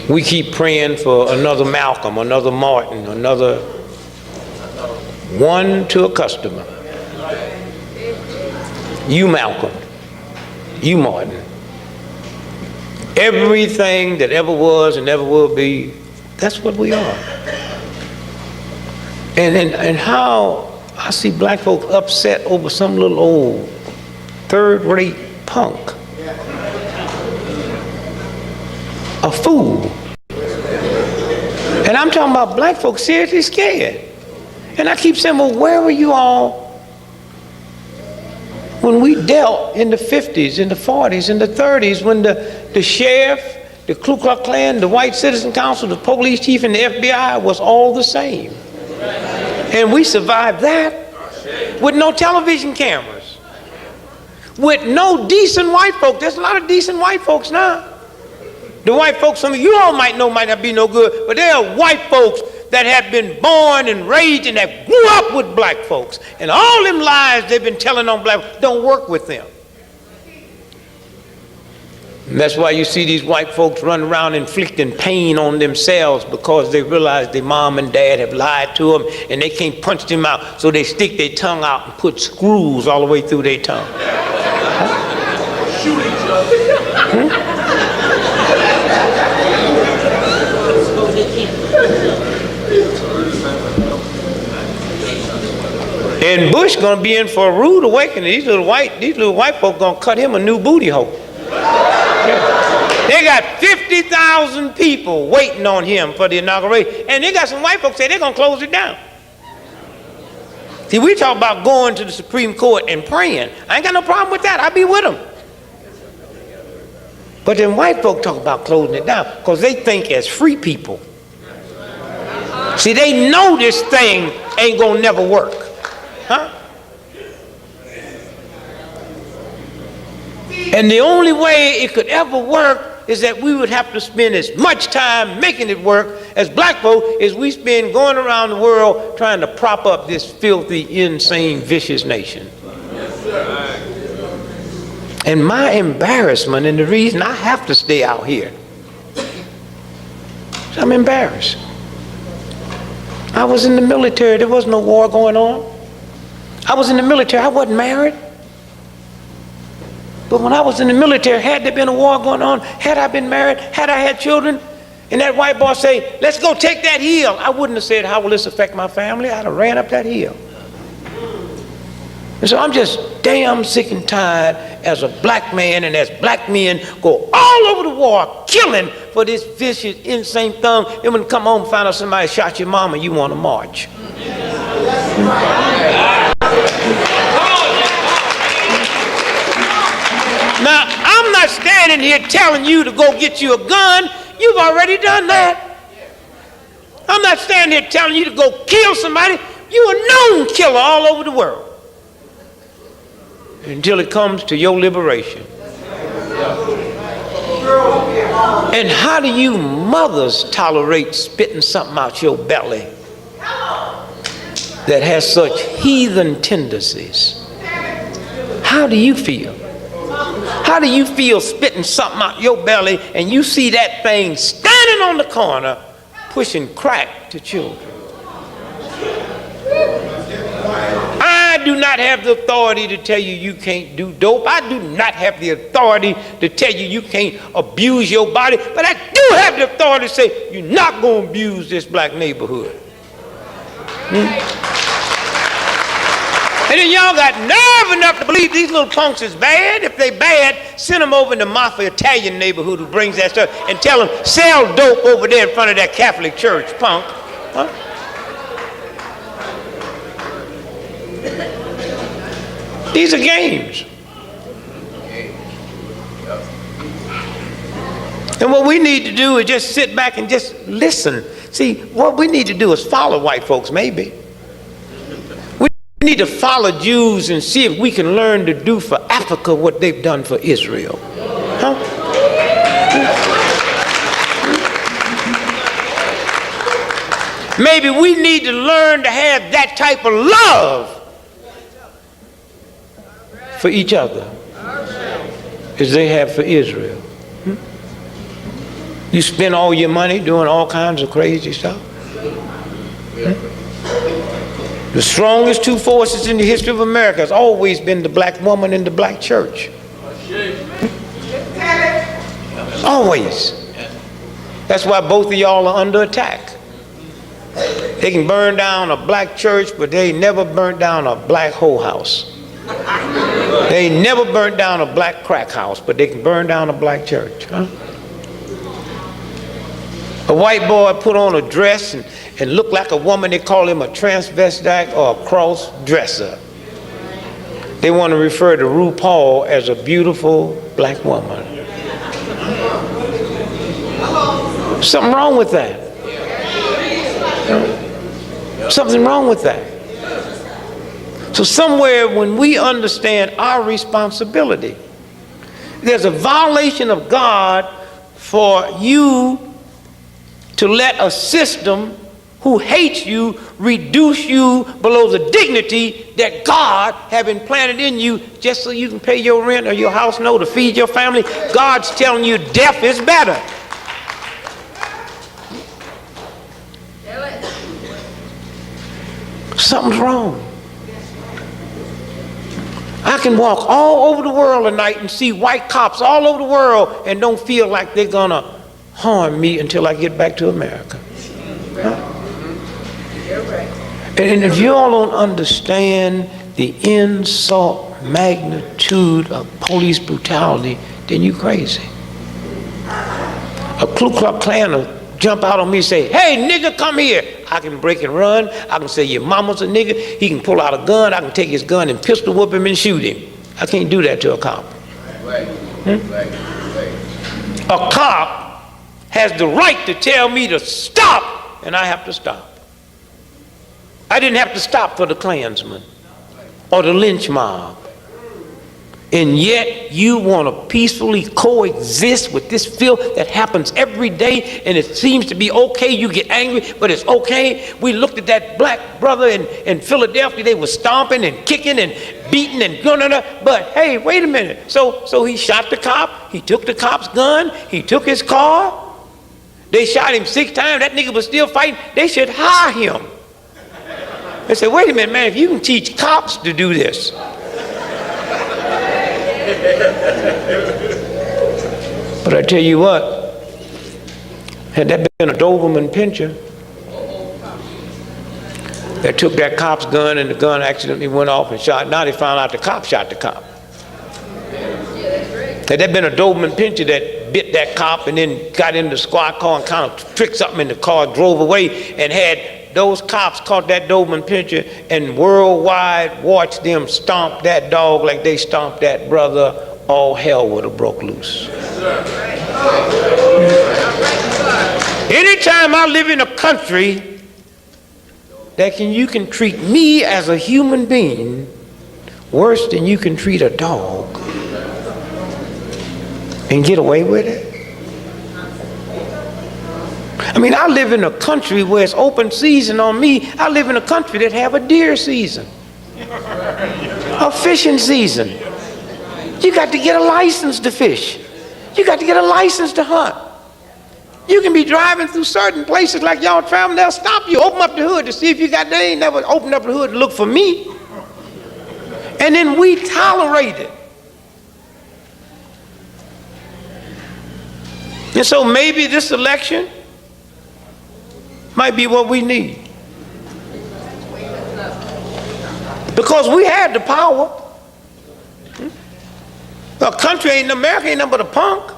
We keep praying for another Malcolm, another Martin, another one to a customer. You Malcolm, you Martin. Everything that ever was and ever will be, that's what we are. And how I see black folk upset over some little old third-rate punk. A fool. And I'm talking about black folks seriously scared. And I keep saying, well, where were you all when we dealt in the 50s, in the 40s, in the 30s, when the sheriff, the Ku Klux Klan, the White Citizen Council, the police chief, and the FBI was all the same. And we survived that with no television cameras, with no decent white folks. There's a lot of decent white folks now. The white folks, some of you all might know, might not be no good, but there are white folks that have been born and raised and have grew up with black folks. And all them lies they've been telling on black folks don't work with them. And that's why you see these white folks run around inflicting pain on themselves, because they realize their mom and dad have lied to them and they can't punch them out, so they stick their tongue out and put screws all the way through their tongue. Shoot each other. And Bush gonna be in for a rude awakening. These little white folk gonna cut him a new booty hole. They got 50,000 people waiting on him for the inauguration, and they got some white folks say they're gonna close it down. See, we talk about going to the Supreme Court and praying. I ain't got no problem with that. I'll be with them. But then white folk talk about closing it down because they think as free people. See, they know this thing ain't gonna never work. Huh? And the only way it could ever work is that we would have to spend as much time making it work as black folk as we spend going around the world trying to prop up this filthy, insane, vicious nation. Yes, sir. And my embarrassment, and the reason I have to stay out here, I'm embarrassed. I was in the military. There was no war going on. I was in the military. I wasn't married. But when I was in the military, had there been a war going on, had I been married, had I had children, and that white boy say, let's go take that hill, I wouldn't have said, how will this affect my family? I'd have ran up that hill. And so I'm just damn sick and tired as a black man, and as black men go all over the war killing for this vicious, insane thing. Then when you come home and find out somebody shot your mama, you want to march. Now, I'm not standing here telling you to go get you a gun. You've already done that. I'm not standing here telling you to go kill somebody. You're a known killer all over the world. Until it comes to your liberation. And how do you mothers tolerate spitting something out your belly that has such heathen tendencies? How do you feel? How do you feel spitting something out your belly and you see that thing standing on the corner pushing crack to children? I do not have the authority to tell you you can't do dope. I do not have the authority to tell you you can't abuse your body, but I do have the authority to say you're not going to abuse this black neighborhood. And then y'all got nerve enough to believe these little punks is bad. If they bad, send them over in the mafia Italian neighborhood who brings that stuff and tell them, sell dope over there in front of that Catholic church, punk. Huh? These are games. And what we need to do is just sit back and just listen. See, what we need to do is follow white folks, maybe. We need to follow Jews and see if we can learn to do for Africa what they've done for Israel. Huh? Maybe we need to learn to have that type of love for each other as they have for Israel. You spend all your money doing all kinds of crazy stuff. The strongest two forces in the history of America has always been the black woman and the black church. Always. That's why both of y'all are under attack. They can burn down a black church, but they never burnt down a black hoe house. They never burnt down a black crack house, but they can burn down a black church. Huh? A white boy put on a dress and look like a woman, they call him a transvestite or a cross-dresser. They want to refer to RuPaul as a beautiful black woman. Something wrong with that. Something wrong with that. So somewhere when we understand our responsibility, there's a violation of God for you to let a system who hates you reduce you below the dignity that God have implanted in you just so you can pay your rent or your house note to feed your family. God's telling you death is better. Something's wrong. I can walk all over the world tonight and see white cops all over the world and don't feel like they're gonna harm me until I get back to America. Huh? And if you all don't understand the insult magnitude of police brutality, then you crazy. A Ku Klux Klan will jump out on me and say, "Hey, nigga, come here." I can break and run. I can say, "Your mama's a nigga." He can pull out a gun. I can take his gun and pistol whip him and shoot him. I can't do that to a cop. A cop has the right to tell me to stop, and I have to stop. I didn't have to stop for the Klansman or the lynch mob. And yet you want to peacefully coexist with this filth that happens every day, and it seems to be okay. You get angry, but it's okay. We looked at that black brother in Philadelphia. They were stomping and kicking and beating and but hey, wait a minute. So he shot the cop. He took the cop's gun. He took his car. They shot him 6 times. That nigga was still fighting. They should hire him. They said, "Wait a minute, man, if you can teach cops to do this." But I tell you what, had that been a Doberman pincher that took that cop's gun and the gun accidentally went off and shot, now they found out the cop shot the cop. Had that been a Doberman pincher that bit that cop and then got in the squad car and kind of tricked something in the car, drove away, and had those cops caught that Doberman pincher and worldwide watched them stomp that dog like they stomped that brother, all hell would have broke loose. Anytime I live in a country that you can treat me as a human being worse than you can treat a dog and get away with it. I mean, I live in a country where it's open season on me. I live in a country that have a deer season, a fishing season. You got to get a license to fish. You got to get a license to hunt. You can be driving through certain places like y'all traveling, they'll stop you, open up the hood to see if you got, they ain't never opened up the hood to look for me. And then we tolerate it. And so maybe this election might be what we need. Because we had the power. A country ain't, America ain't nothing but a punk.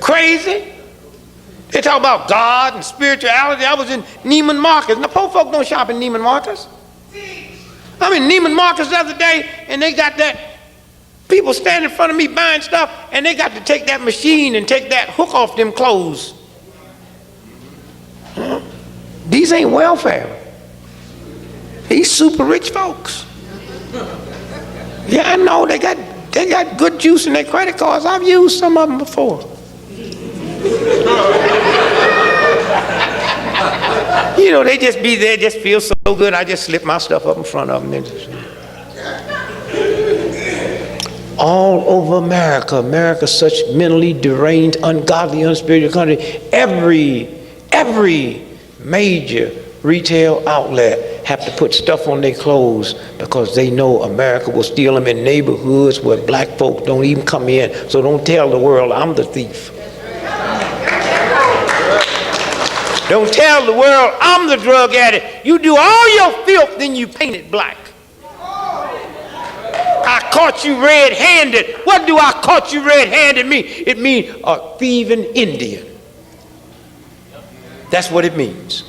Crazy. They talk about God and spirituality. I was in Neiman Marcus. Now, poor folk don't shop in Neiman Marcus. I'm in Neiman Marcus the other day, and they got that, people standing in front of me buying stuff, and they got to take that machine and take that hook off them clothes. These ain't welfare. These super rich folks. Yeah, I know they got good juice in their credit cards. I've used some of them before. You know, they just be there, just feel so good. I just slip my stuff up in front of them. all over America. America's such mentally deranged, ungodly, unspiritual country. Every major retail outlet have to put stuff on their clothes because they know America will steal them in neighborhoods where black folks don't even come in. So don't tell the world I'm the thief. Don't tell the world I'm the drug addict. You do all your filth, then you paint it black. I caught you red-handed. What do I caught you red-handed mean? It means a thieving Indian. That's what it means.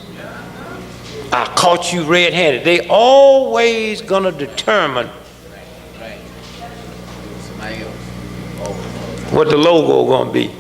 I caught you red-handed. They always gonna determine what the logo gonna be.